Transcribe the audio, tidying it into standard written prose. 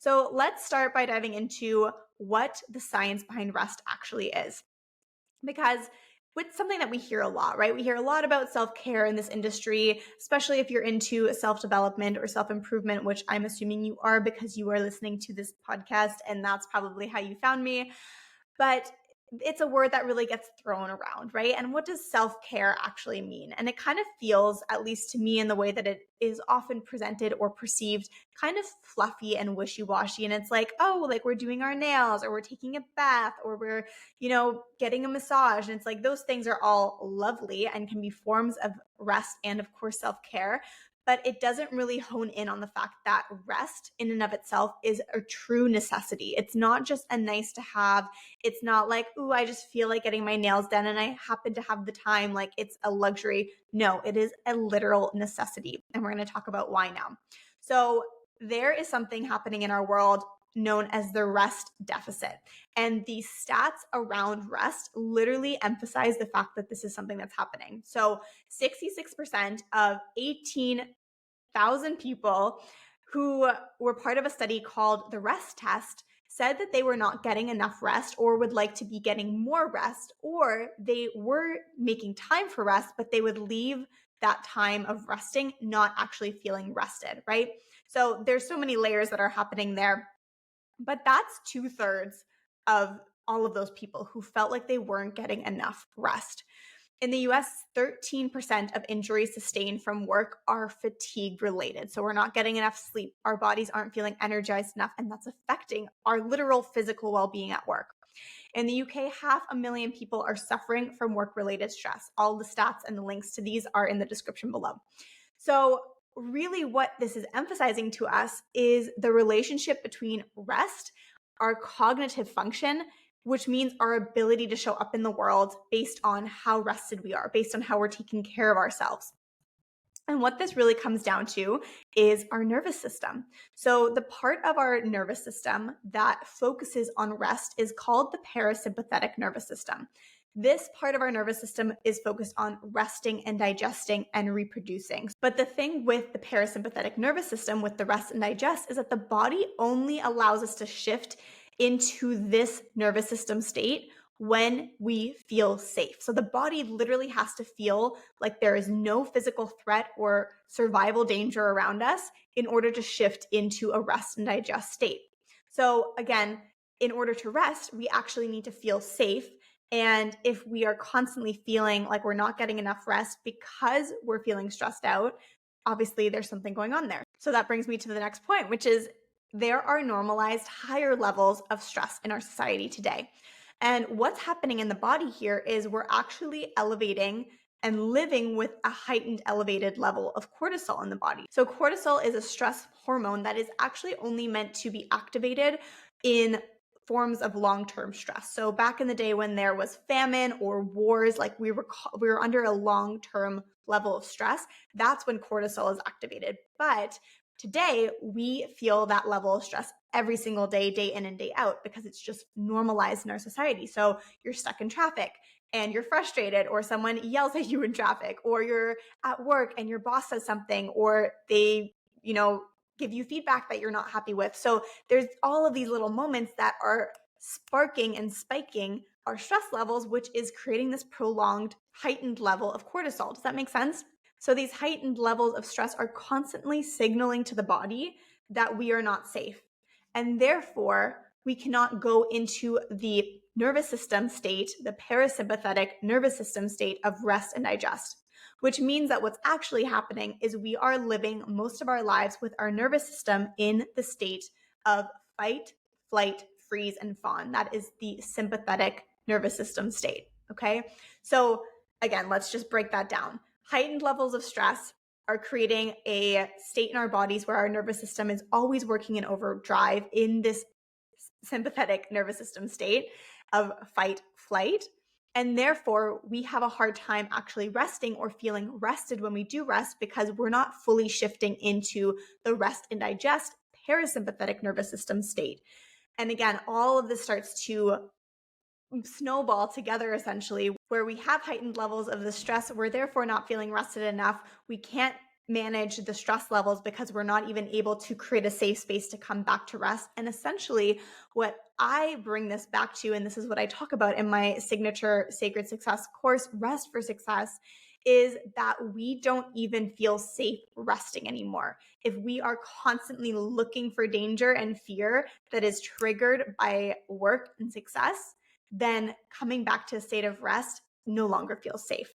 So let's start by diving into what the science behind rest actually is. Because it's something that we hear a lot, right? We hear a lot about self-care in this industry, especially if you're into self-development or self-improvement, which I'm assuming you are because you are listening to this podcast and that's probably how you found me. But it's a word that really gets thrown around, right? And what does self-care actually mean? And it kind of feels, at least to me in the way that it is often presented or perceived, kind of fluffy and wishy-washy. And it's like, oh, like we're doing our nails or we're taking a bath or we're, getting a massage. And it's like those things are all lovely and can be forms of rest and of course self-care, but it doesn't really hone in on the fact that rest in and of itself is a true necessity. It's not just a nice to have. It's not like, ooh, I just feel like getting my nails done and I happen to have the time, like it's a luxury. No, it is a literal necessity. And we're going to talk about why now. So there is something happening in our world known as the rest deficit. And the stats around rest literally emphasize the fact that this is something that's happening. So 66% of 18,000 people who were part of a study called the rest test said that they were not getting enough rest or would like to be getting more rest, or they were making time for rest, but they would leave that time of resting not actually feeling rested, right? So there's so many layers that are happening there. But that's 2/3 of all of those people who felt like they weren't getting enough rest. In the US, 13% of injuries sustained from work are fatigue related. So we're not getting enough sleep. Our bodies aren't feeling energized enough, and that's affecting our literal physical well-being at work. In the UK, 500,000 people are suffering from work-related stress. All the stats and the links to these are in the description below. So really what this is emphasizing to us is the relationship between rest, our cognitive function, which means our ability to show up in the world based on how rested we are, based on how we're taking care of ourselves. And what this really comes down to is our nervous system. So the part of our nervous system that focuses on rest is called the parasympathetic nervous system. This part of our nervous system is focused on resting and digesting and reproducing. But the thing with the parasympathetic nervous system, with the rest and digest, is that the body only allows us to shift into this nervous system state when we feel safe. So the body literally has to feel like there is no physical threat or survival danger around us in order to shift into a rest and digest state. So again, in order to rest, we actually need to feel safe. And if we are constantly feeling like we're not getting enough rest because we're feeling stressed out, obviously there's something going on there. So that brings me to the next point, which is there are normalized higher levels of stress in our society today. And what's happening in the body here is we're actually elevating and living with a heightened elevated level of cortisol in the body. So cortisol is a stress hormone that is actually only meant to be activated in forms of long-term stress. So back in the day when there was famine or wars, like we were under a long-term level of stress, that's when cortisol is activated. But today, we feel that level of stress every single day, day in and day out, because it's just normalized in our society. So you're stuck in traffic and you're frustrated, or someone yells at you in traffic, or you're at work and your boss says something, or they, give you feedback that you're not happy with. So there's all of these little moments that are sparking and spiking our stress levels, which is creating this prolonged, heightened level of cortisol. Does that make sense? So these heightened levels of stress are constantly signaling to the body that we are not safe. And therefore, we cannot go into the nervous system state, the parasympathetic nervous system state of rest and digest, which means that what's actually happening is we are living most of our lives with our nervous system in the state of fight, flight, freeze, and fawn. That is the sympathetic nervous system state, okay? So again, let's just break that down. Heightened levels of stress are creating a state in our bodies where our nervous system is always working in overdrive in this sympathetic nervous system state of fight, flight. And therefore, we have a hard time actually resting or feeling rested when we do rest because we're not fully shifting into the rest and digest parasympathetic nervous system state. And again, all of this starts to snowball together essentially, where we have heightened levels of the stress. We're therefore not feeling rested enough. We can't manage the stress levels because we're not even able to create a safe space to come back to rest. And essentially, what I bring this back to, and this is what I talk about in my signature Sacred Success course, Rest for Success, is that we don't even feel safe resting anymore. If we are constantly looking for danger and fear that is triggered by work and success, then coming back to a state of rest no longer feels safe.